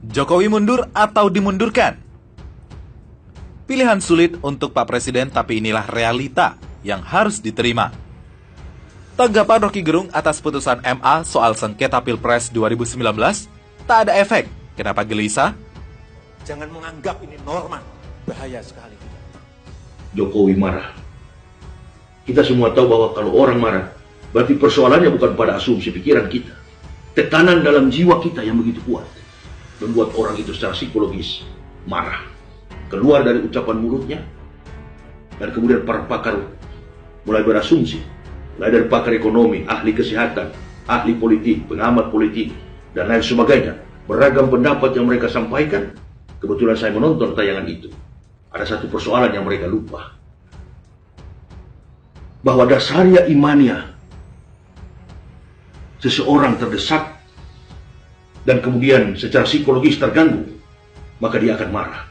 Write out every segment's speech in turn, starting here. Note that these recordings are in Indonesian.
Jokowi mundur atau dimundurkan? Pilihan sulit untuk Pak Presiden, tapi inilah realita yang harus diterima. Tanggapan Rocky Gerung atas putusan MA soal sengketa Pilpres 2019, tak ada efek. Kenapa gelisah? Jangan menganggap ini normal, bahaya sekali. Jokowi marah. Kita semua tahu bahwa kalau orang marah, berarti persoalannya bukan pada asumsi pikiran kita. Tekanan dalam jiwa kita yang begitu kuat membuat orang itu secara psikologis marah. Keluar dari ucapan mulutnya, dan kemudian para pakar mulai berasumsi, mulai dari pakar ekonomi, ahli kesehatan, ahli politik, pengamat politik, dan lain sebagainya. Beragam pendapat yang mereka sampaikan. Kebetulan saya menonton tayangan itu. Ada satu persoalan yang mereka lupa. Bahwa dasarnya imannya seseorang terdesak dan kemudian secara psikologis terganggu, maka dia akan marah.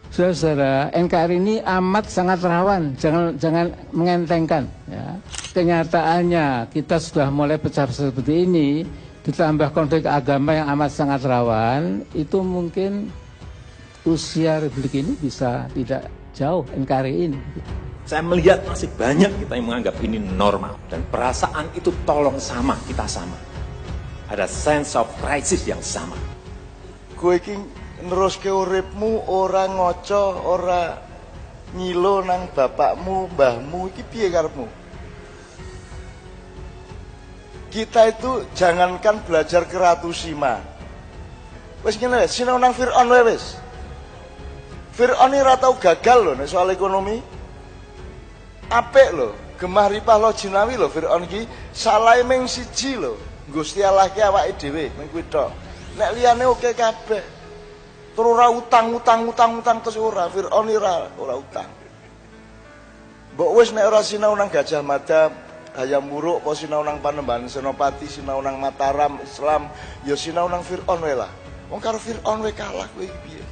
Saudara, NKRI ini amat sangat rawan, jangan mengentengkan. Ya. Kenyataannya kita sudah mulai pecah seperti ini, ditambah konflik agama yang amat sangat rawan, itu mungkin usia Republik ini bisa tidak jauh NKRI ini. Saya melihat masih banyak kita yang menganggap ini normal. Dan perasaan itu tolong sama, kita sama. Ada sense of crisis yang sama. Kowe iki neruske uripmu ora ngoco, ora ngilo nang bapakmu, mbahmu, iki piye karepmu? Kita itu jangankan belajar ke Ratu Sima. Wis ngene, sinau nang Fir'aun wae wis. Fir'aun ora tau gagal lho nek soal ekonomi. Apik lho, gemah ripah lo jinawi lho Fir'aun iki salahe ming siji lho. Gusti Allah ki awake dhewe ming kuwi tok. Nek liyane oke kabeh. Terus ora utang terus ora Fir'aun ora utang. Mbok wis nek ora sinau nang Gajah Mada, Hayam Wuruk, apa sinau nang Panembahan Senopati, sinau nang Mataram Islam, ya sinau nang Fir'aun wae lah. Wong karo Fir'aun wae kalah kowe iki piye?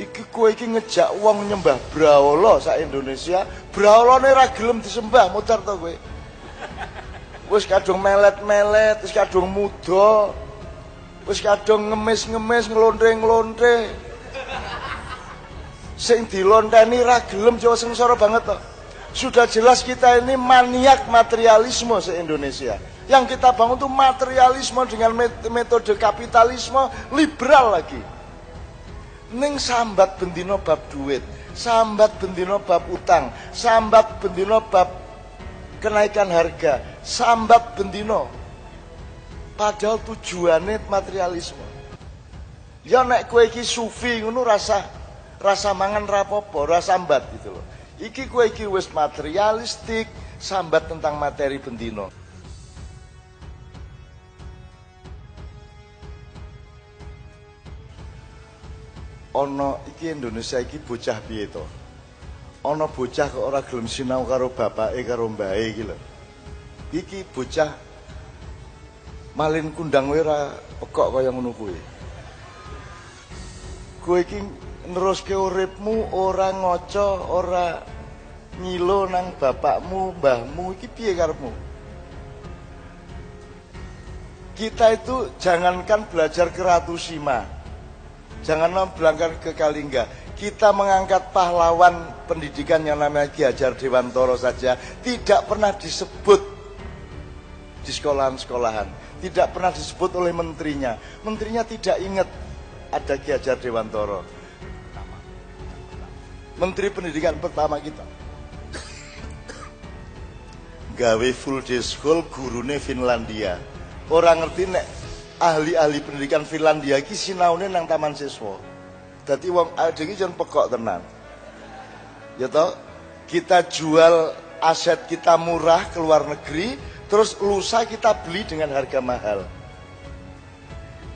Iki kowe iki ngejak wong nyembah Brahala sak Indonesia, Brahalane ora gelem disembah, modar to kowe. Wis kadung melet-melet, wis kadung muda. Wis kadung ngemis-ngemis, nglontre-nglontre. Sing dilonteni ra gelem Jawa sengsara banget to. Sudah jelas kita ini maniak materialisme se-Indonesia. Yang kita bangun itu materialisme dengan metode kapitalisme liberal lagi. Ning sambat bendino bab duit, sambat bendino bab utang, sambat bendino bab kenaikan harga, sambat bendino. Padahal tujuannya materialisme. Ya nek kowe iki sufi ngono rasa mangan rapopo, rasa sambat gitu loh. Iki kowe iki wis materialistik, sambat tentang materi bendino. Ono iki Indonesia iki bocah piye to? Ono bocah kok ora gelem sinau karo bapake karo mbahe iki lho. Iki bocah malin kundang wae ora pekok kaya ngono kuwi. Kowe iki neruske uripmu ora ngoco, ora ngilo nang bapakmu, mbahmu, iki piye karepmu? Kita itu jangankan belajar ke Ratu Sima, janganlah berangkat ke Kalingga. Kita mengangkat pahlawan pendidikan yang namanya Ki Hajar Dewantoro saja tidak pernah disebut di sekolahan-sekolahan. Tidak pernah disebut oleh menterinya. Menterinya tidak ingat ada Ki Hajar Dewantoro. Menteri pendidikan pertama kita. Gawe full day school gurune Finlandia. Orang ngerti nek ahli-ahli pendidikan Finlandia iki sinaune nang taman siswa. Dadi wong adeng iki jan pekok tenan. Ya toh, kita jual aset kita murah ke luar negeri, terus lusa kita beli dengan harga mahal.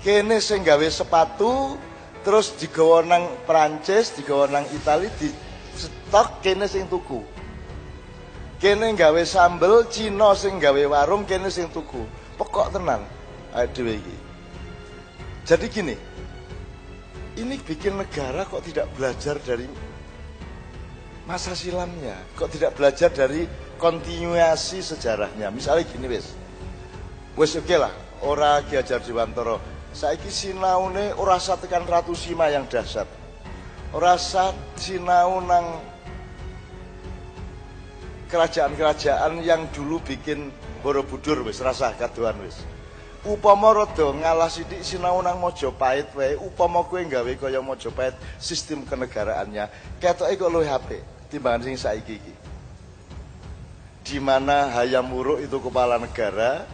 Kene sing gawe sepatu, terus digawa nang Prancis, digawa nang Itali, di stok kene sing tuku. Kene gawe sambel, Cina sing gawe warung, kene sing tuku. Pekok tenan awake dhewe iki. Jadi gini, ini bikin negara kok tidak belajar dari masa silamnya, kok tidak belajar dari kontinuasi sejarahnya. Misalnya gini wis oke lah, ora Ki Hajar Dewantoro, Saiki sinaune ora usah tekan Ratu Sima yang dahsyat. Ora usah sinau nang kerajaan-kerajaan yang dulu bikin Borobudur wis rasah kadoan wis. Upama rada ngalah sithik sinau nang Majapahit wae, upama kowe gawe kaya Majapahit sistem kenegaraannya, ketoke kok luwih apik timbangan sing saiki iki. Di mana Hayam Wuruk itu kepala negara,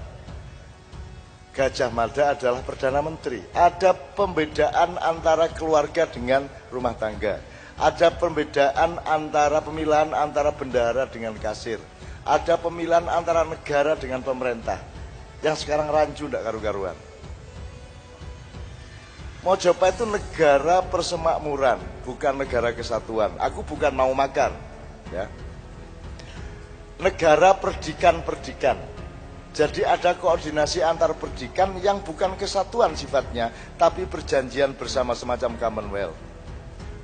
Gajah Mada adalah Perdana Menteri. Ada pembedaan antara keluarga dengan rumah tangga. Ada pembedaan antara pemilihan antara bendahara dengan kasir. Ada pemilihan antara negara dengan pemerintah. Yang sekarang rancu ndak karu-karuan. Mojopahit itu negara persemakmuran, bukan negara kesatuan. Aku bukan mau makan, ya. Negara perdikan-perdikan. Jadi ada koordinasi antar perdikan yang bukan kesatuan sifatnya, tapi perjanjian bersama semacam Commonwealth.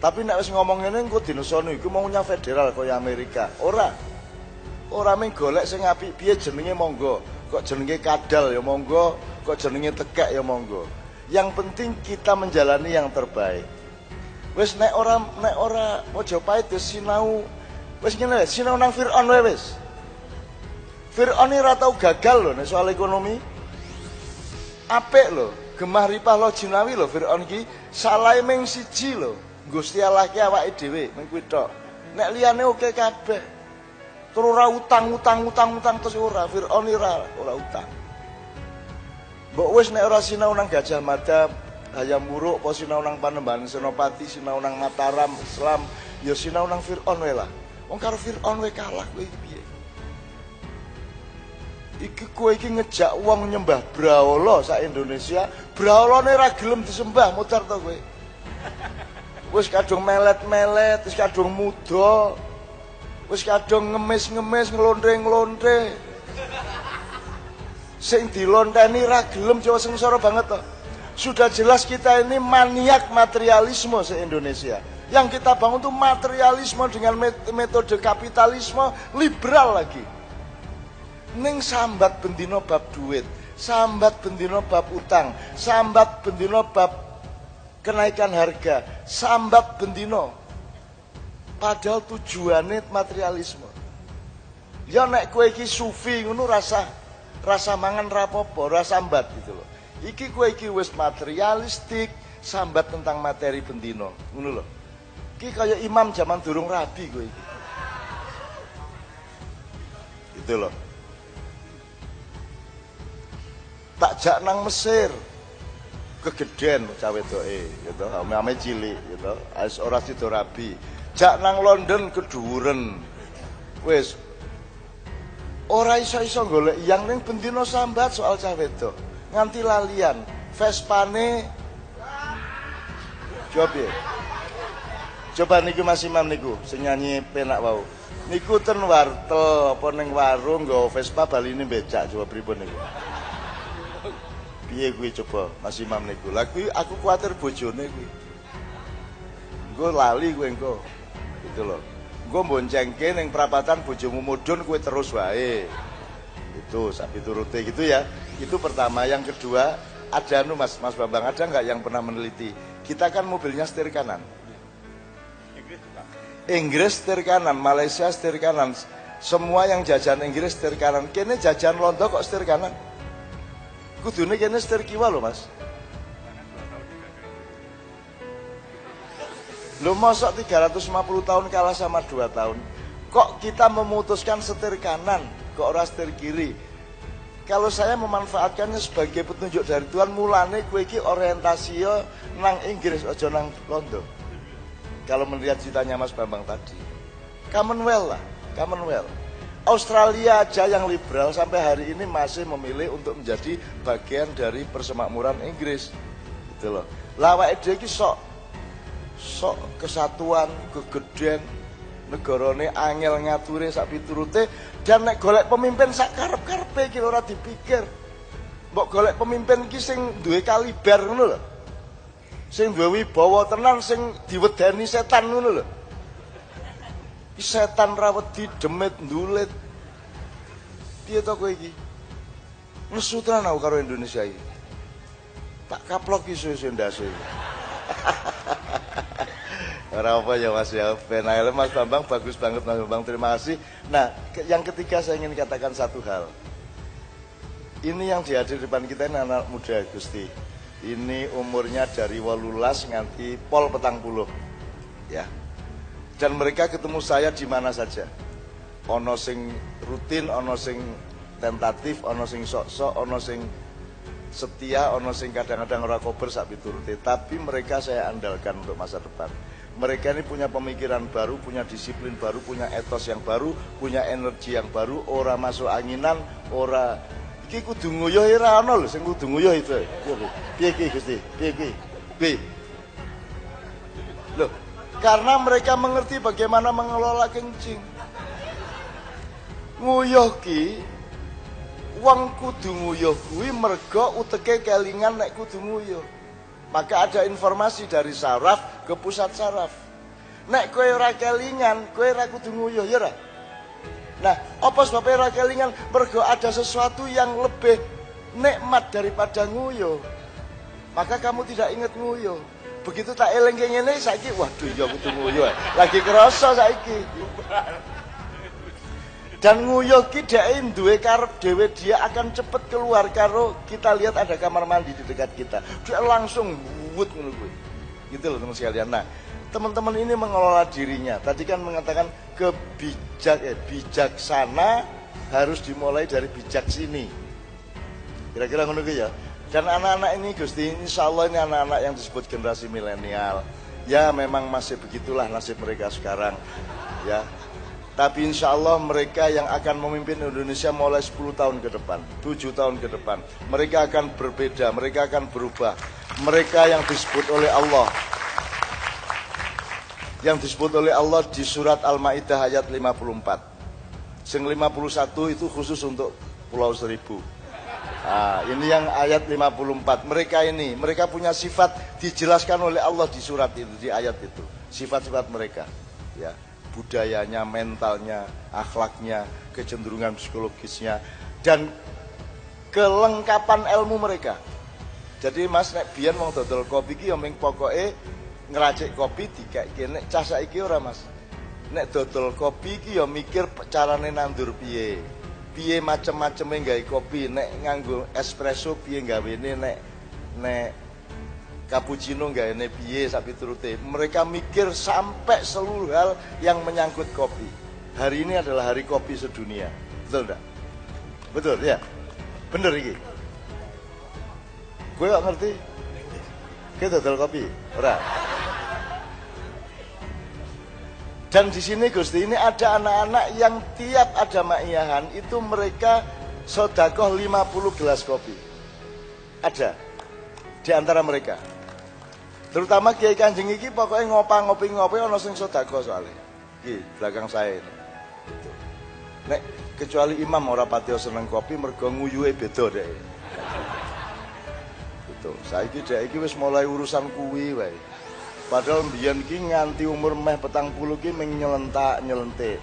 Tapi nek wis ngomong ngene engko dinosono iku maunya federal kaya Amerika. Ora mung golek sing apik piye jenenge monggo. Kok jenenge kadal ya monggo, kok jenenge tekek ya monggo. Yang penting kita menjalani yang terbaik. Wis nek ora Majapahit wis sinau wis ngene sinau nang Fir'aun wae wis. Fir'aun ini ratau gagal loh nih soal ekonomi. Apik loh, gemah ripah lo jinawi loh Fir'aun ki salah meng siji loh. Gusti Allah ki awake dhewe mung kuwi tok. Nek liyane oke kabeh. Terus ora utang terus ora Fir'aun ora utang. Mbok wis nek ora sinau nang Gajah Mada, Hayam Wuruk, apa sinau nang Panembahan Senopati, sinau nang Mataram, Islam, ya sinau nang Fir'aun wae lah. Wong karo Fir'aun wae kalah kowe piye? Iki kowe iki ngejak wong nyembah brahala sak Indonesia, brahalane ra gelem disembah, mutar to kowe. Wis kadung melet-melet, wis kadung muda. Wis kadung ngemis-ngemis, nglontre-nglontre. Sing dilonteni ra gelem Jawa sengsara banget to. Sudah jelas kita ini maniak materialisme se-Indonesia. Yang kita bangun tuh materialisme dengan metode kapitalisme liberal lagi. Ning sambat bendino bab duit, sambat bendino bab utang, sambat bendino bab kenaikan harga, sambat bendino. Padahal tujuannya materialisme. Ya nek kowe iki sufi ngono rasa mangan rapopo, rasa sambat gitu loh. Iki kowe iki wis materialistik, sambat tentang materi bendino, ngono lho. Iki kaya imam zaman durung rabi kowe iki. Gitu loh. Tak jak nang Mesir kegeden cawe doe gitu, ame cilik gitu, as ora sida rabi. Jak nang London keduren. Wis ora iso-iso golek yang ning bendina sambat soal cawe wedok. Nganti lalian Vespane coba niku Mas Imam niku sing nyanyi penak wau. Niku ten wartel apa ning warung nggawa Vespa baline becak coba pripun niku. Piye kuwi coba Mas Imam niku. Lah kuwi aku kuwatir bojone kuwi. Engko lali kowe engko. Gitu loh. Engko boncengke ning prapatan bojomu mudhun kowe terus wae. Itu sapi turute gitu ya. Itu pertama. Yang kedua, ada Mas Bambang, ada nggak yang pernah meneliti? Kita kan mobilnya setir kanan. Inggris setir kanan, Malaysia setir kanan. Semua yang jajan Inggris setir kanan. Kene jajan Londo kok setir kanan? Kudune kene setir kiwa lho Mas. Lho mosok 350 tahun kalah sama 2 tahun. Kok kita memutuskan setir kanan, kok ora setir kiri? Kalau saya memanfaatkannya sebagai petunjuk dari Tuhan, mulane kowe iki orientasinya nang Inggris aja nang Londo. Kalau melihat ceritanya Mas Bambang tadi. Commonwealth lah, Commonwealth. Australia aja yang liberal sampai hari ini masih memilih untuk menjadi bagian dari persemakmuran Inggris. Gitu loh. Lah awake dhewe iki sok kesatuan, kegeden, negarane angel ngature sak piturute dan nek golek pemimpin sak karep-karepe iki ora dipikir. Mbok golek pemimpin iki sing duwe kaliber ngono lho. Sing duwe wibawa tenan sing diwedeni setan ngono lho. Setan ra wedi demit ndulit. Piye to kowe iki? Nesu tenan aku karo Indonesia iki. tak kaplok isu-isu ndase. Ora apa ya Mas ya, benaile Mas Bambang, bagus banget Mas Bambang, terima kasih. Nah, yang ketiga saya ingin katakan satu hal. Ini yang dihadir di depan kita ini anak muda Gusti. Ini umurnya dari 18 nganti pol 40. Ya. Dan mereka ketemu saya di mana saja. Ono sing rutin, ono sing tentatif, ono sing sok-sok, ono sing setia, ono sing kadang-kadang ora kober sak piturute, tapi mereka saya andalkan untuk masa depan. Mereka ini punya pemikiran baru, punya disiplin baru, punya etos yang baru, punya energi yang baru, ora masuk anginan, ora iki kudu nguyuh ora ono lho sing kudu nguyuh itu. Piye iki Gusti? Piye iki? Piye? Loh, karena mereka mengerti bagaimana mengelola kencing. Nguyuh ki wong kudu nguyuh kuwi mergo uteke kelingan nek kudu nguyuh. Maka ada informasi dari saraf ke pusat saraf. Nek kowe ora kelingan, kowe ora kudu nguyuh ya ora? Nah, apa sebabnya ora kelingan? Mergo ada sesuatu yang lebih nikmat daripada nguyuh. Maka kamu tidak ingat nguyuh. Begitu tak eling ngene saiki, waduh ya kudu nguyuh. Lagi kerasa saiki. Dan nguyuh ki dhek duwe karep dhewe, dia akan cepet keluar karo kita lihat ada kamar mandi di dekat kita. Dia langsung wut ngono kuwi. Gitu loh teman sekalian. Nah, teman-teman ini mengelola dirinya. Tadi kan mengatakan bijaksana harus dimulai dari bijak sini. Kira-kira ngono kuwi ya. Dan anak-anak ini Gusti, insyaallah ini anak-anak yang disebut generasi milenial. Ya memang masih begitulah nasib mereka sekarang. Ya. Tapi insya Allah mereka yang akan memimpin Indonesia mulai 10 tahun ke depan, 7 tahun ke depan. Mereka akan berbeda, mereka akan berubah. Mereka yang disebut oleh Allah. Yang disebut oleh Allah di surat Al-Ma'idah ayat 54. Sing 51 itu khusus untuk Pulau Seribu. Nah, ini yang ayat 54. Mereka punya sifat dijelaskan oleh Allah di surat itu, di ayat itu. Sifat-sifat mereka. Ya. Budayanya, mentalnya, akhlaknya, kecenderungan psikologisnya, dan kelengkapan ilmu mereka. Jadi Mas nek biyen wong dodol kopi ki yo ming pokoke ngracik kopi dikake nek cah saiki ora Mas. Nek dodol kopi ki yo mikir carane nandur piye. Piye macem-maceme gawe kopi, nek nganggo espresso piye gawene, nek cappuccino gaene piye sak piturute. Mereka mikir sampai seluruh hal yang menyangkut kopi. Hari ini adalah hari kopi sedunia. Betul enggak? Betul ya? Bener iki. Gue gak ngerti. Kita dodol kopi, ora? Dan di sini Gusti ini ada anak-anak yang tiap ada maiyahan itu mereka sedekah 50 gelas kopi. Ada di antara mereka. Terutama Kiai Kanjeng iki pokoknya ngopi ana sing sedekah soalnya. Iki belakang saya ini. Gitu. Nek kecuali imam ora pati seneng kopi mergo nguyuhe beda deh. Gitu. Saiki dhek iki wis mulai urusan kuwi wae. Padahal mbiyen ki nganti umur meh 40 ki mung nyelentik.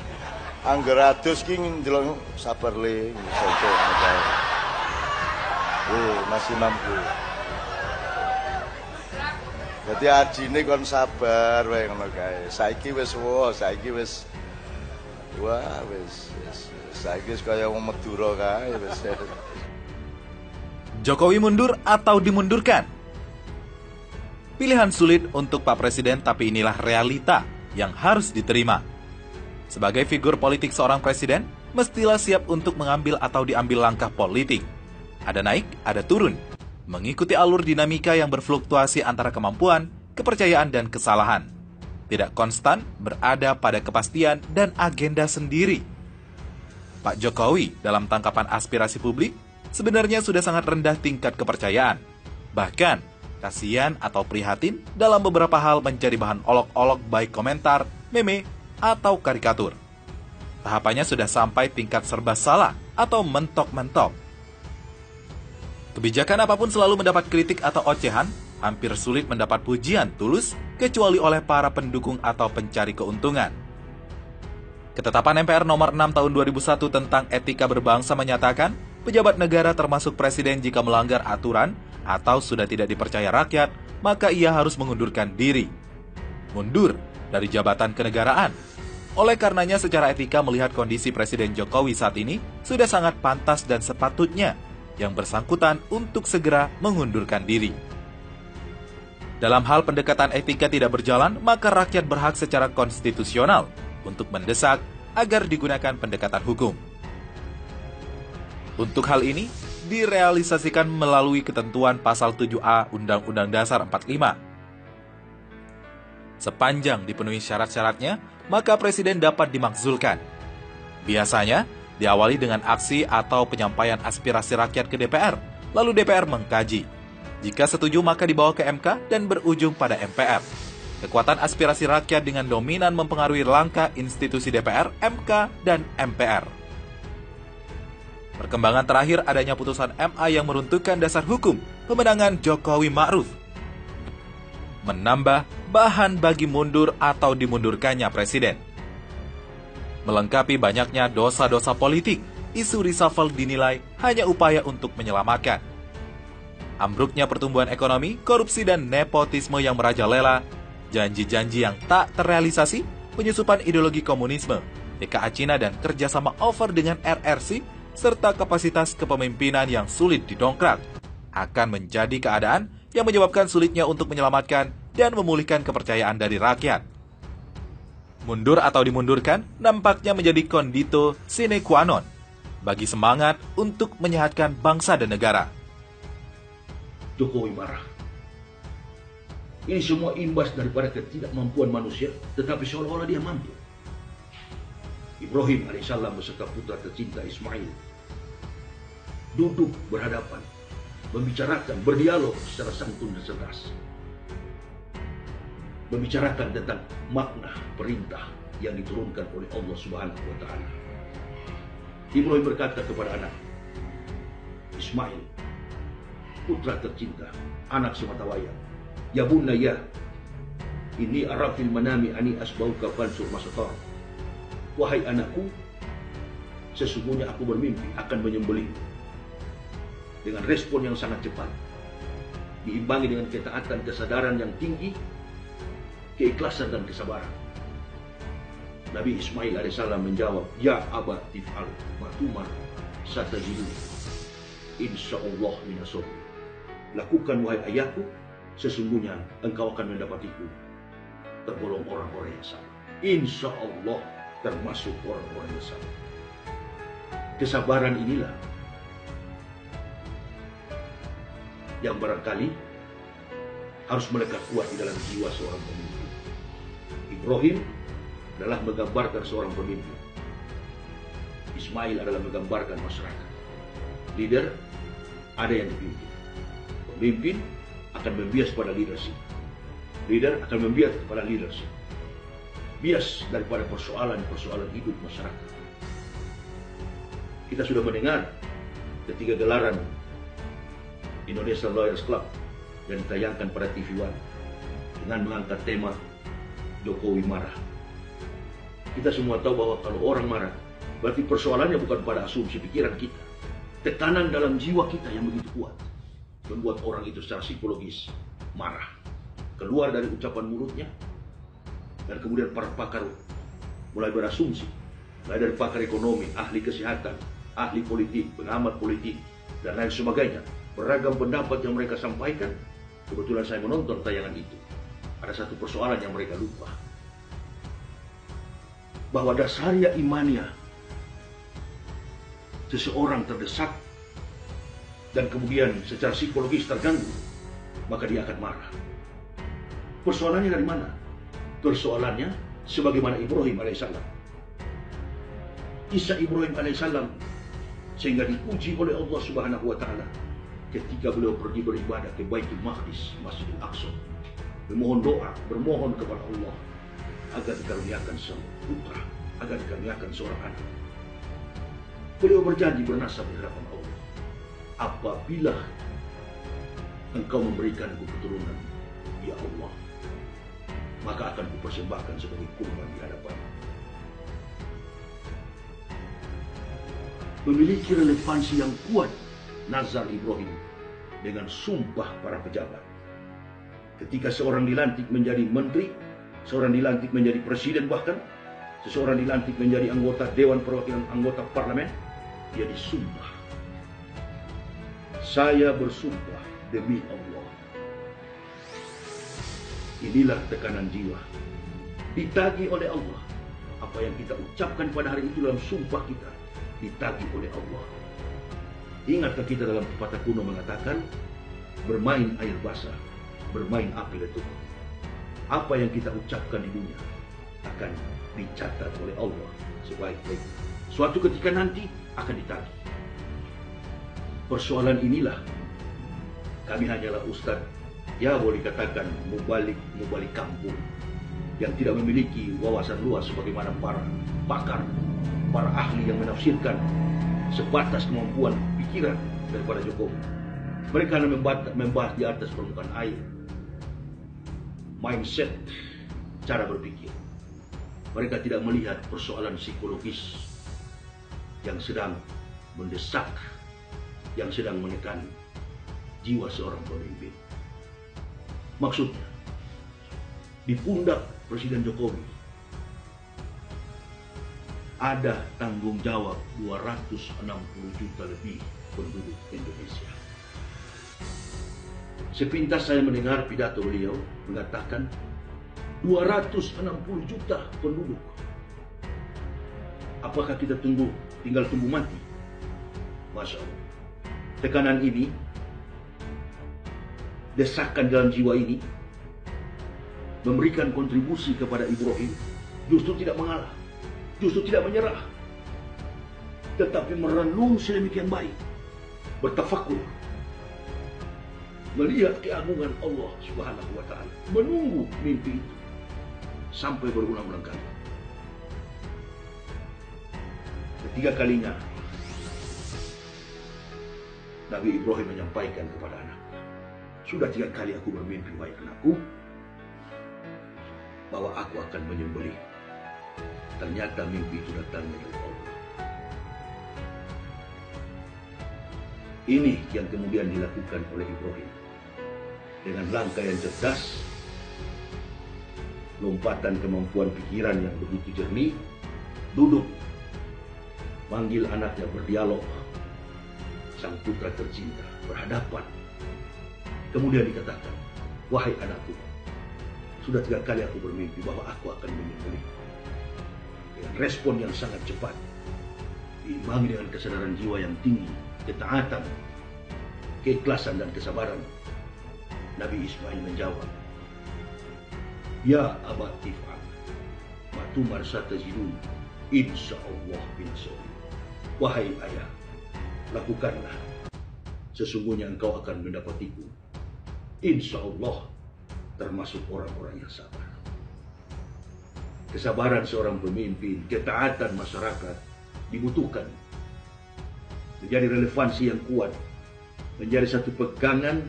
Angger adus ki ndelok sabar le, sopo ae. Masih mampu. Jadi adine kon sabar wae ngono kae. Saiki wis saiki wis kaya wong Madura kae wis. Jokowi mundur atau dimundurkan? Pilihan sulit untuk Pak Presiden, tapi inilah realita yang harus diterima. Sebagai figur politik seorang presiden, mestilah siap untuk mengambil atau diambil langkah politik. Ada naik, ada turun. Mengikuti alur dinamika yang berfluktuasi antara kemampuan, kepercayaan, dan kesalahan. Tidak konstan, berada pada kepastian dan agenda sendiri. Pak Jokowi dalam tangkapan aspirasi publik sebenarnya sudah sangat rendah tingkat kepercayaan. Bahkan, kasihan atau prihatin dalam beberapa hal menjadi bahan olok-olok baik komentar, meme, atau karikatur. Tahapannya sudah sampai tingkat serba salah atau mentok-mentok. Kebijakan apapun selalu mendapat kritik atau ocehan, hampir sulit mendapat pujian tulus kecuali oleh para pendukung atau pencari keuntungan. Ketetapan MPR nomor 6 tahun 2001 tentang etika berbangsa menyatakan, pejabat negara termasuk presiden jika melanggar aturan atau sudah tidak dipercaya rakyat, maka ia harus mengundurkan diri. Mundur dari jabatan kenegaraan. Oleh karenanya secara etika melihat kondisi Presiden Jokowi saat ini, sudah sangat pantas dan sepatutnya yang bersangkutan untuk segera mengundurkan diri. Dalam hal pendekatan etika tidak berjalan, maka rakyat berhak secara konstitusional untuk mendesak agar digunakan pendekatan hukum. Untuk hal ini, direalisasikan melalui ketentuan pasal 7A Undang-Undang Dasar 45. Sepanjang dipenuhi syarat-syaratnya, maka Presiden dapat dimakzulkan. Biasanya, diawali dengan aksi atau penyampaian aspirasi rakyat ke DPR, lalu DPR mengkaji. Jika setuju, maka dibawa ke MK dan berujung pada MPR. Kekuatan aspirasi rakyat dengan dominan mempengaruhi langkah institusi DPR, MK, dan MPR. Perkembangan terakhir adanya putusan MA yang meruntuhkan dasar hukum pemenangan Jokowi Ma'ruf, menambah bahan bagi mundur atau dimundurkannya Presiden. Melengkapi banyaknya dosa-dosa politik, isu reshuffle dinilai hanya upaya untuk menyelamatkan. Ambruknya pertumbuhan ekonomi, korupsi dan nepotisme yang merajalela, janji-janji yang tak terrealisasi, penyusupan ideologi komunisme, TKA Cina dan kerjasama over dengan RRC, serta kapasitas kepemimpinan yang sulit didongkrak, akan menjadi keadaan yang menyebabkan sulitnya untuk menyelamatkan dan memulihkan kepercayaan dari rakyat. Mundur atau dimundurkan nampaknya menjadi kondito sine qua non bagi semangat untuk menyehatkan bangsa dan negara. Jokowi marah. Ini semua imbas daripada ketidakmampuan manusia, tetapi seolah-olah dia mampu. Ibrahim alaihissalam beserta putra tercinta Ismail duduk berhadapan, membicarakan, berdialog secara santun dan cerdas. Membicarakan tentang makna perintah yang diturunkan oleh Allah Subhanahu wa Ta'ala. Ibrahim berkata kepada anak Ismail, putra tercinta, anak sematawayang, ya bunayya, inni ara fil manami ani asbauka fansur masatar. Wahai anakku, sesungguhnya aku bermimpi akan menyembelih. Dengan respon yang sangat cepat, diimbangi dengan ketaatan, kesadaran yang tinggi, keikhlasan dan kesabaran. Nabi Ismail alaihissalam menjawab, ya aba tif'al matumar satajiduni insyaallah minasabir. Lakukan wahai ayahku, sesungguhnya engkau akan mendapatiku tergolong orang-orang yang sabar. Insyaallah termasuk orang-orang yang sabar. Kesabaran inilah yang barangkali harus melekat kuat di dalam jiwa seorang pemimpin. Ibrahim adalah menggambarkan seorang pemimpin. Ismail adalah menggambarkan masyarakat. Leader ada yang dipimpin. Pemimpin akan membias pada leadership. Leader akan membias pada leadership. Bias daripada persoalan-persoalan hidup masyarakat. Kita sudah mendengar ketika gelaran Indonesia Lawyers Club yang ditayangkan pada TV One dengan mengangkat tema Jokowi marah. Kita semua tahu bahwa kalau orang marah, berarti persoalannya bukan pada asumsi pikiran kita. Tekanan dalam jiwa kita yang begitu kuat membuat orang itu secara psikologis marah. Keluar dari ucapan mulutnya, dan kemudian para pakar mulai berasumsi, mulai dari pakar ekonomi, ahli kesehatan, ahli politik, pengamat politik, dan lain sebagainya. Beragam pendapat yang mereka sampaikan. Kebetulan saya menonton tayangan itu. Ada satu persoalan yang mereka lupa. Bahwa dasarnya imannya seseorang terdesak dan kemudian secara psikologis terganggu, maka dia akan marah. Persoalannya dari mana? Persoalannya sebagaimana Ibrahim alaihissalam. Kisah Ibrahim alaihissalam sehingga dipuji oleh Allah Subhanahu wa Ta'ala ketika beliau pergi beribadah ke Baitul Maqdis, Masjidil Aqsa, memohon doa, bermohon kepada Allah agar dikaruniakan seorang putra, agar dikaruniakan seorang anak. Beliau berjanji bernasab di hadapan Allah, apabila engkau memberikanku keturunan, ya Allah, maka akan kupersembahkan sebagai kurban di hadapan. Memiliki relevansi yang kuat nazar Ibrahim dengan sumpah para pejabat. Ketika seorang dilantik menjadi menteri, seorang dilantik menjadi presiden bahkan, seseorang dilantik menjadi anggota Dewan Perwakilan anggota parlemen, dia disumpah. Saya bersumpah demi Allah. Inilah tekanan jiwa. Ditagih oleh Allah. Apa yang kita ucapkan pada hari itu dalam sumpah kita, ditagih oleh Allah. Ingatkah kita dalam pepatah kuno mengatakan, bermain air basah, bermain api letup. Apa yang kita ucapkan di dunia akan dicatat oleh Allah sebaik-baiknya. Suatu ketika nanti akan ditagih. Persoalan inilah kami hanyalah ustadz, ya boleh katakan mubalik kampung, yang tidak memiliki wawasan luas sebagaimana para pakar, para ahli yang menafsirkan sebatas kemampuan pikiran daripada Jokowi. Mereka hanya membahas di atas permukaan air, mindset, cara berpikir. Mereka tidak melihat persoalan psikologis yang sedang mendesak, yang sedang menekan jiwa seorang pemimpin. Maksudnya, di pundak Presiden Jokowi ada tanggung jawab 260 juta lebih penduduk Indonesia. Sepintas saya mendengar pidato beliau mengatakan 260 juta penduduk. Apakah kita tinggal tunggu mati? Masya Allah. Tekanan ini, desakan dalam jiwa ini, memberikan kontribusi kepada Ibrahim, justru tidak mengalah, justru tidak menyerah, tetapi merenung sedemikian baik, bertafakur, melihat keagungan Allah Subhanahu wa Ta'ala, menunggu mimpi itu sampai berulang-ulang kali. Ketiga kalinya Nabi Ibrahim menyampaikan kepada anaknya, sudah 3 kali aku bermimpi, wahai anakku, bahwa aku akan menyembelih. Ternyata mimpi itu datangnya dari Allah. Ini yang kemudian dilakukan oleh Ibrahim dengan langkah yang cerdas, lompatan kemampuan pikiran yang begitu jernih, duduk, manggil anaknya, berdialog, sang putra tercinta, berhadapan. Kemudian dikatakan, wahai anakku, sudah 3 kali aku bermimpi bahwa aku akan menyembelih. Dengan respon yang sangat cepat, diimbangi dengan kesadaran jiwa yang tinggi, ketaatan, keikhlasan dan kesabaran, Nabi Ismail menjawab, ya Aba Tif'al, matumar satajidun, insyaallah bin sawi. Wahai ayah, lakukanlah, sesungguhnya engkau akan mendapatiku, insyaallah, termasuk orang-orang yang sabar. Kesabaran seorang pemimpin, ketaatan masyarakat dibutuhkan, menjadi relevansi yang kuat, menjadi satu pegangan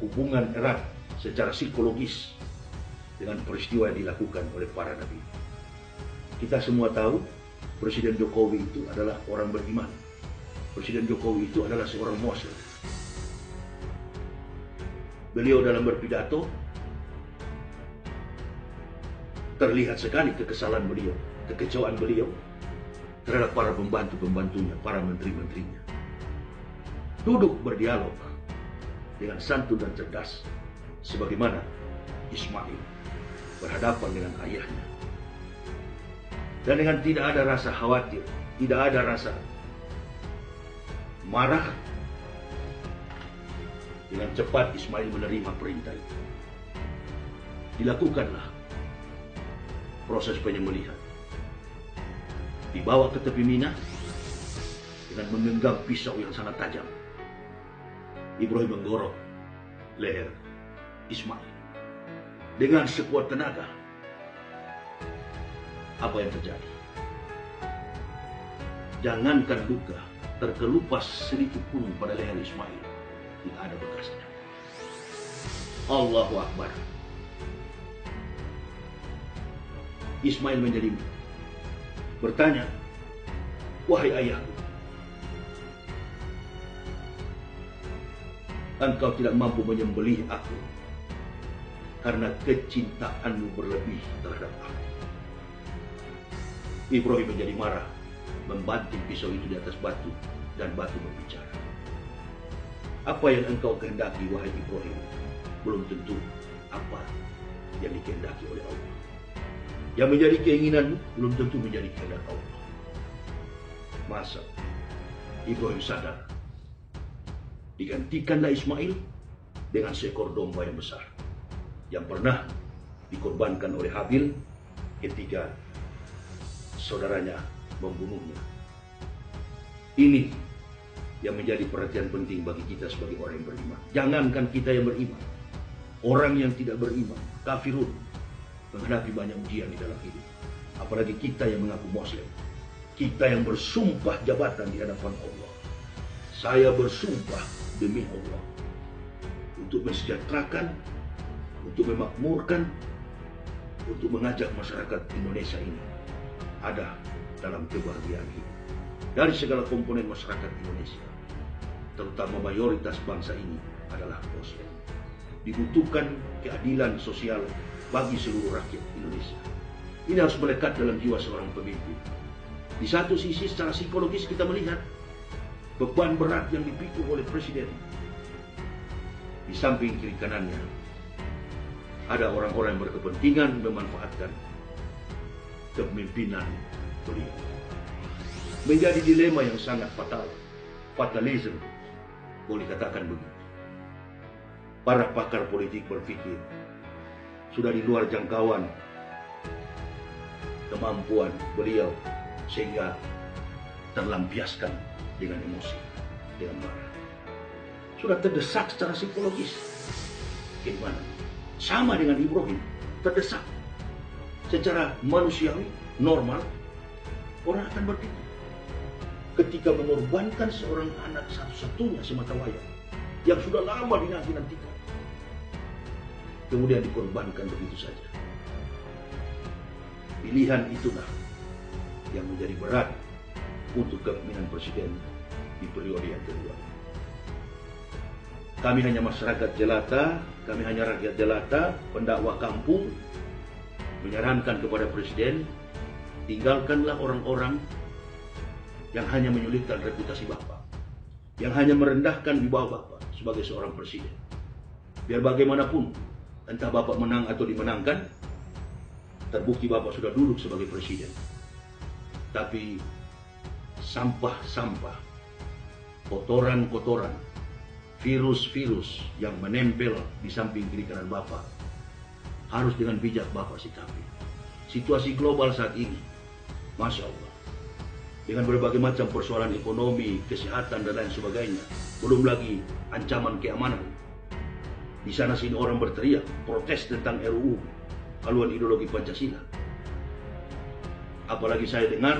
hubungan erat secara psikologis dengan peristiwa yang dilakukan oleh para nabi. Kita semua tahu Presiden Jokowi itu adalah orang beriman. Presiden Jokowi itu adalah seorang muslim. Beliau dalam berpidato terlihat sekali kekesalan beliau, kekecewaan beliau terhadap para pembantu-pembantunya, para menteri-menterinya. Duduk berdialog dengan santun dan cerdas, sebagaimana Ismail berhadapan dengan ayahnya. Dan dengan tidak ada rasa khawatir, tidak ada rasa marah, dengan cepat Ismail menerima perintah itu. Dilakukanlah proses penyembelihan. Dibawa ke tepi Mina dengan menggenggam pisau yang sangat tajam. Ibrahim menggorok leher Ismail dengan sekuat tenaga. Apa yang terjadi? Jangankan luka terkelupas sedikit pun pada leher Ismail, tidak ada bekasnya. Allahu Akbar. Ismail menjadi bertanya, wahai ayahku, engkau tidak mampu menyembelih aku karena kecintaanmu berlebih terhadap aku. Ibrahim menjadi marah, membanting pisau itu di atas batu, dan batu berbicara. Apa yang engkau kehendaki, wahai Ibrahim, belum tentu apa yang dikehendaki oleh Allah. Yang menjadi keinginanmu belum tentu menjadi kehendak Allah. Masa Ibrahim sadar, digantikanlah Ismail dengan seekor domba yang besar, yang pernah dikorbankan oleh Habil ketika saudaranya membunuhnya. Ini yang menjadi perhatian penting bagi kita sebagai orang yang beriman. Jangankan kita yang beriman, orang yang tidak beriman, kafirun, menghadapi banyak ujian di dalam hidup. Apalagi kita yang mengaku Muslim, kita yang bersumpah jabatan di hadapan Allah. Saya bersumpah demi Allah untuk mensejahterakan, untuk memakmurkan, untuk mengajak masyarakat Indonesia ini ada dalam kebahagiaan hidup. Dari segala komponen masyarakat Indonesia, terutama mayoritas bangsa ini adalah Muslim. Dibutuhkan keadilan sosial bagi seluruh rakyat Indonesia. Ini harus melekat dalam jiwa seorang pemimpin. Di satu sisi secara psikologis kita melihat beban berat yang dipikul oleh Presiden. Di samping kiri kanannya ada orang-orang yang berkepentingan memanfaatkan kepemimpinan beliau. Menjadi dilema yang sangat fatal, fatalism, boleh katakan begitu. Para pakar politik berpikir sudah di luar jangkauan kemampuan beliau sehingga terlampiaskan dengan emosi, dengan marah. Sudah terdesak secara psikologis. Gimana? Sama dengan Ibrahim, terdesak. Secara manusiawi, normal, orang akan berpikir, ketika mengorbankan seorang anak satu-satunya sematawayang yang sudah lama dinanti-nantikan, kemudian dikorbankan begitu saja. Pilihan itulah yang menjadi berat untuk kepemimpinan Presiden di periode yang kedua. Kami hanya masyarakat jelata, kami hanya rakyat jelata, pendakwah kampung, menyarankan kepada Presiden, tinggalkanlah orang-orang yang hanya menyulitkan reputasi Bapak, yang hanya merendahkan wibawa Bapak sebagai seorang Presiden. Biar bagaimanapun, entah Bapak menang atau dimenangkan, terbukti Bapak sudah duduk sebagai Presiden. Tapi sampah-sampah, kotoran-kotoran, virus-virus yang menempel di samping kiri kanan Bapak harus dengan bijak Bapak sikapi. Situasi global saat ini, Masya Allah, dengan berbagai macam persoalan ekonomi, kesehatan, dan lain sebagainya, belum lagi ancaman keamanan. Di sana sini orang berteriak, protes tentang RUU, haluan ideologi Pancasila. Apalagi saya dengar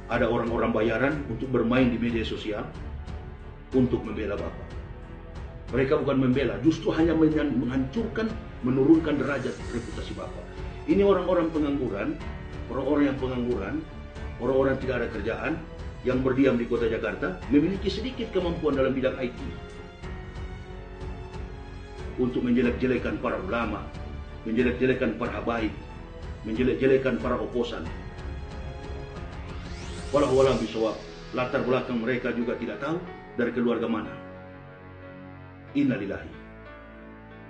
ada orang-orang bayaran untuk bermain di media sosial untuk membela Bapak. Mereka bukan membela, justru hanya menghancurkan, menurunkan derajat reputasi Bapak. Ini orang-orang pengangguran, orang-orang yang pengangguran, orang-orang tidak ada kerjaan, yang berdiam di kota Jakarta, memiliki sedikit kemampuan dalam bidang IT. Untuk menjelek-jelekan para ulama, menjelek-jelekan para habaib, menjelek-jelekan para oposan. Walau bisawab, latar belakang mereka juga tidak tahu dari keluarga mana. Innalillahi.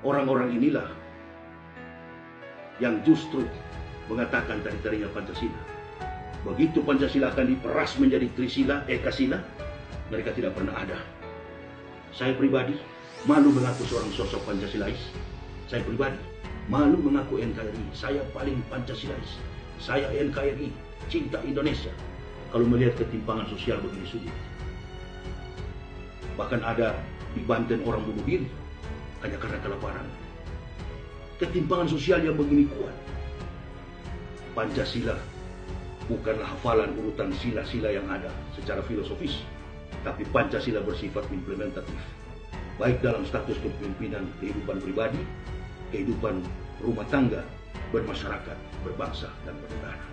Orang-orang inilah yang justru mengatakan tadi-tadinya Pancasila. Begitu Pancasila akan diperas menjadi Trisila, Ekasila, mereka tidak pernah ada. Saya pribadi malu mengaku seorang sosok Pancasilais. Saya pribadi malu mengaku NKRI. Saya paling Pancasilais. Saya NKRI, cinta Indonesia. Kalau melihat ketimpangan sosial begini sulit. Bahkan ada di Banten orang bunuh diri hanya karena kelaparan. Ketimpangan sosial yang begini kuat. Pancasila bukanlah hafalan urutan sila-sila yang ada secara filosofis, tapi Pancasila bersifat implementatif, baik dalam status kepemimpinan kehidupan pribadi, kehidupan rumah tangga, bermasyarakat, berbangsa, dan bernegara.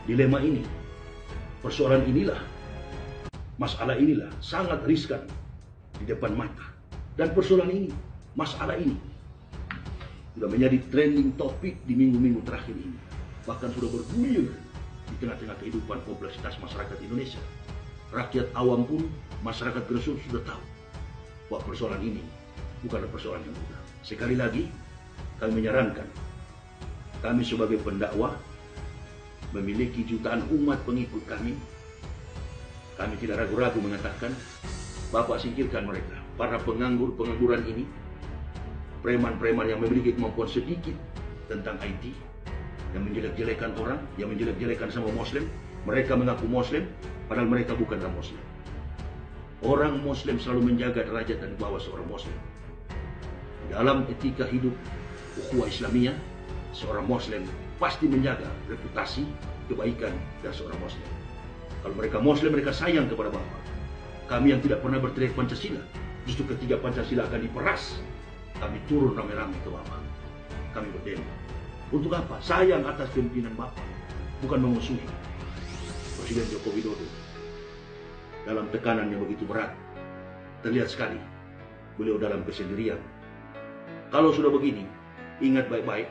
Dilema ini, persoalan inilah, masalah inilah sangat riskan di depan mata Dan persoalan ini, masalah ini, sudah menjadi trending topik di minggu-minggu terakhir ini. Bahkan sudah bergulir di tengah-tengah kehidupan kompleksitas masyarakat Indonesia. Rakyat awam pun, masyarakat Gresik sudah tahu bahwa persoalan ini bukanlah persoalan yang mudah. Sekali lagi, kami menyarankan, kami sebagai pendakwah memiliki jutaan umat pengikut kami. Kami tidak ragu-ragu mengatakan, Bapak singkirkan mereka. Para pengangguran ini, preman-preman yang memiliki kemampuan sedikit tentang IT, yang menjelek-jelekan orang, yang menjelek-jelekan sama Muslim. Mereka mengaku Muslim, padahal mereka bukanlah Muslim. Orang Muslim selalu menjaga derajat dan bawah seorang Muslim. Dalam etika hidup ukhuwah Islamiyah, seorang Muslim pasti menjaga reputasi, kebaikan dari seorang Muslim. Kalau mereka Muslim, mereka sayang kepada Bapak. Kami yang tidak pernah berteriak Pancasila, justru ketika Pancasila akan diperas, kami turun rame-rame ke Bapak. Kami berdemo. Untuk apa? Sayang atas pimpinan Bapak, bukan memusuhi. Presiden Joko Widodo dalam tekanan yang begitu berat, terlihat sekali beliau dalam kesendirian. Kalau sudah begini, ingat baik-baik,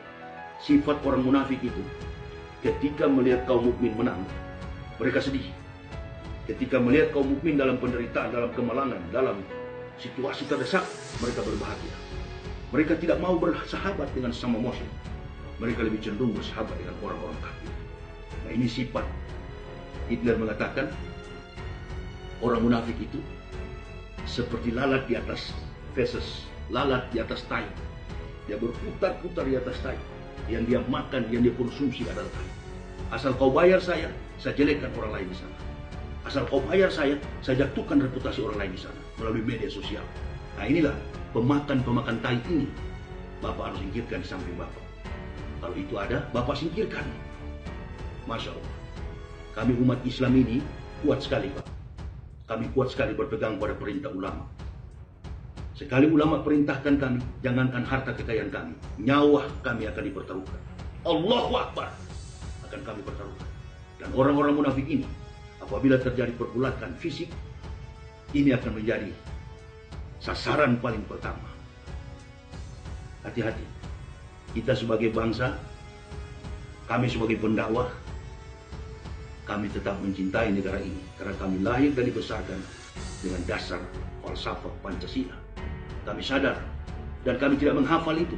sifat orang munafik itu, ketika melihat kaum mukmin menang, mereka sedih. Ketika melihat kaum mukmin dalam penderitaan, dalam kemalangan, dalam situasi terdesak, mereka berbahagia. Mereka tidak mau bersahabat dengan sesama Muslim. Mereka lebih cenderung bersahabat dengan orang-orang kafir. Nah, ini sifat. Hitler mengatakan, orang munafik itu seperti lalat di atas feses, lalat di atas tai. Dia berputar-putar di atas tai. Yang dia makan, yang dia konsumsi adalah tai. Asal kau bayar saya jelekkan orang lain di sana. Asal kau bayar saya jatuhkan reputasi orang lain di sana melalui media sosial. Nah, inilah pemakan tai ini. Bapak harus singkirkan di samping Bapak. Kalau itu ada, Bapak singkirkan. Masya Allah. Kami umat Islam ini kuat sekali, Pak. Kami kuat sekali berpegang pada perintah ulama. Sekali ulama perintahkan kami, jangankan harta kekayaan kami, nyawa kami akan dipertaruhkan. Allahu Akbar akan kami pertaruhkan. Dan orang-orang munafik ini, apabila terjadi pergulakan fisik, ini akan menjadi sasaran paling pertama. Hati-hati. Kita sebagai bangsa, kami sebagai pendakwah, kami tetap mencintai negara ini karena kami lahir dan dibesarkan dengan dasar falsafah Pancasila. Kami sadar dan kami tidak menghafal itu.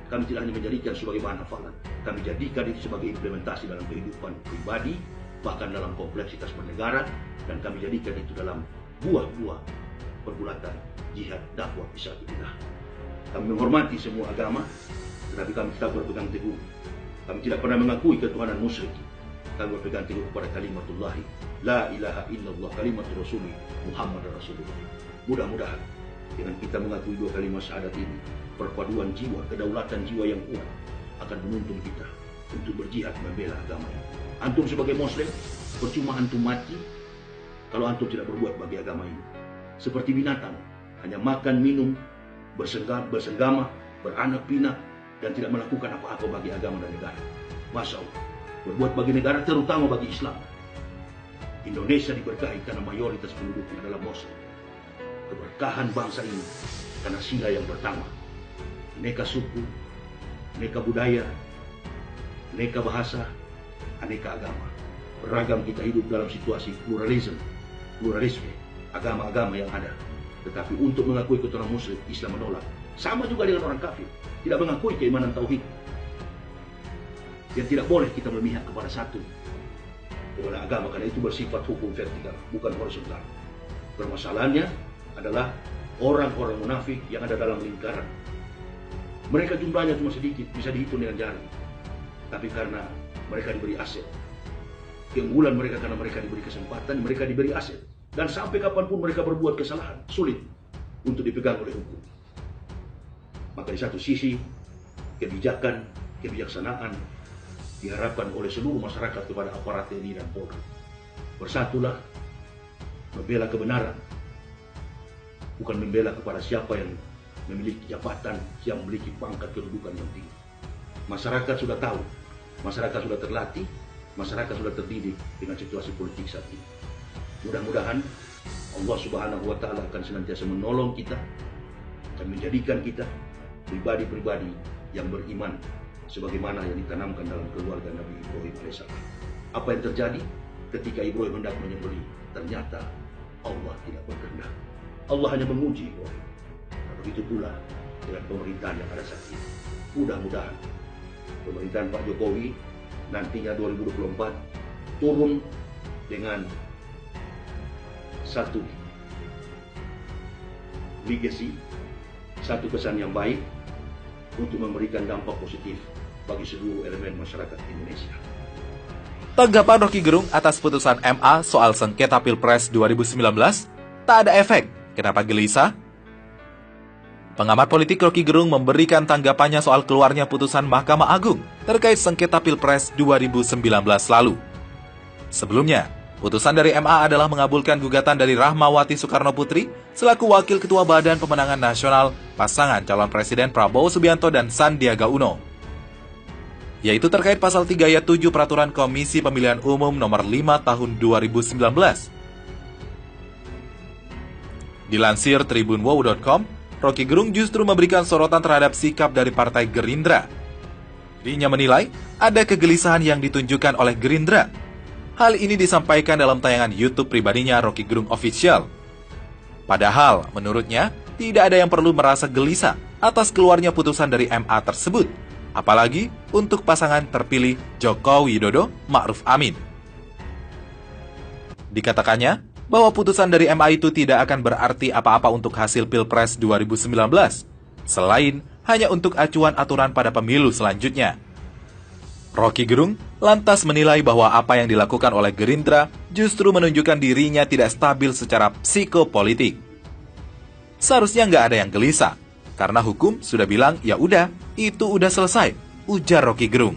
Kami tidak hanya menjadikan sebagai bahan hafalan, kami jadikan itu sebagai implementasi dalam kehidupan pribadi, bahkan dalam kompleksitas bernegara, dan kami jadikan itu dalam buah-buah pergulatan jihad dakwah fisabilillah. Kami menghormati semua agama, tetapi kami tetap berpegang teguh. Kami tidak pernah mengakui ketuhanan musyrik. Kami berpegang teguh kepada kalimatullah, la ilaha illallah, kalimatul rasuli Muhammad Rasulullah. Mudah-mudahan dengan kita mengakui dua kalimat syahadat ini, perpaduan jiwa, kedaulatan jiwa yang kuat akan menuntun kita untuk berjihad membela agama ini. Antum sebagai Muslim, percuma antum mati kalau antum tidak berbuat bagi agama ini. Seperti binatang, hanya makan, minum, bersenggama, beranak pinak, dan tidak melakukan apa-apa bagi agama dan negara. Masya Allah, berbuat bagi negara, terutama bagi Islam. Indonesia diberkahi karena mayoritas penduduknya adalah Muslim. Keberkahan bangsa ini karena sila yang pertama, aneka suku, aneka budaya, aneka bahasa, aneka agama. Beragam kita hidup dalam situasi pluralisme, agama-agama yang ada. Tetapi untuk mengakui ketuhanan Muslim, Islam menolak. Sama juga dengan orang kafir, tidak mengakui keimanan tauhid. Yang tidak boleh kita memihak kepada satu kepada agama, karena itu bersifat hukum vertikal, bukan horizontal. Permasalahannya adalah orang-orang munafik yang ada dalam lingkaran. Mereka jumlahnya cuma sedikit, bisa dihitung dengan jari. Tapi karena mereka diberi aset, keunggulan mereka karena mereka diberi kesempatan, mereka diberi aset. Dan sampai kapanpun mereka berbuat kesalahan, sulit untuk dipegang oleh hukum. Maka di satu sisi, kebijakan, kebijaksanaan diharapkan oleh seluruh masyarakat kepada aparat TNI dan Polri. Bersatulah, membela kebenaran, bukan membela kepada siapa yang memiliki jabatan, yang memiliki pangkat kedudukan yang tinggi. Masyarakat sudah tahu, masyarakat sudah terlatih, masyarakat sudah terdidik dengan situasi politik saat ini. Mudah-mudahan Allah Subhanahu wa Ta'ala akan senantiasa menolong kita dan menjadikan kita pribadi-pribadi yang beriman sebagaimana yang ditanamkan dalam keluarga Nabi Ibrahim alaihissalam. Apa yang terjadi ketika Ibrahim hendak menyembelih? Ternyata Allah tidak berkehendak. Allah hanya menguji Ibrahim. Nah, begitu pula dengan pemerintahan yang ada saat ini. Mudah-mudahan pemerintahan Pak Jokowi nantinya 2024 turun dengan satu legacy, satu kesan yang baik untuk memberikan dampak positif bagi seluruh elemen masyarakat Indonesia. Tanggapan Rocky Gerung atas putusan MA soal sengketa Pilpres 2019 tak ada efek. Kenapa gelisah? Pengamat politik Rocky Gerung memberikan tanggapannya soal keluarnya putusan Mahkamah Agung terkait sengketa Pilpres 2019 lalu. Sebelumnya, putusan dari MA adalah mengabulkan gugatan dari Rahmawati Soekarno Putri selaku Wakil Ketua Badan Pemenangan Nasional pasangan calon Presiden Prabowo Subianto dan Sandiaga Uno, yaitu terkait pasal 3 ayat 7 Peraturan Komisi Pemilihan Umum nomor 5 tahun 2019. Dilansir tribunwow.com, Rocky Gerung justru memberikan sorotan terhadap sikap dari Partai Gerindra. Dirinya menilai ada kegelisahan yang ditunjukkan oleh Gerindra. Hal ini disampaikan dalam tayangan YouTube pribadinya Rocky Gerung Official. Padahal, menurutnya, tidak ada yang perlu merasa gelisah atas keluarnya putusan dari MA tersebut, apalagi untuk pasangan terpilih Joko Widodo Ma'ruf Amin. Dikatakannya bahwa putusan dari MA itu tidak akan berarti apa-apa untuk hasil Pilpres 2019, selain hanya untuk acuan aturan pada pemilu selanjutnya. Rocky Gerung lantas menilai bahwa apa yang dilakukan oleh Gerindra justru menunjukkan dirinya tidak stabil secara psikopolitik. Seharusnya nggak ada yang gelisah, karena hukum sudah bilang ya udah, itu udah selesai, ujar Rocky Gerung.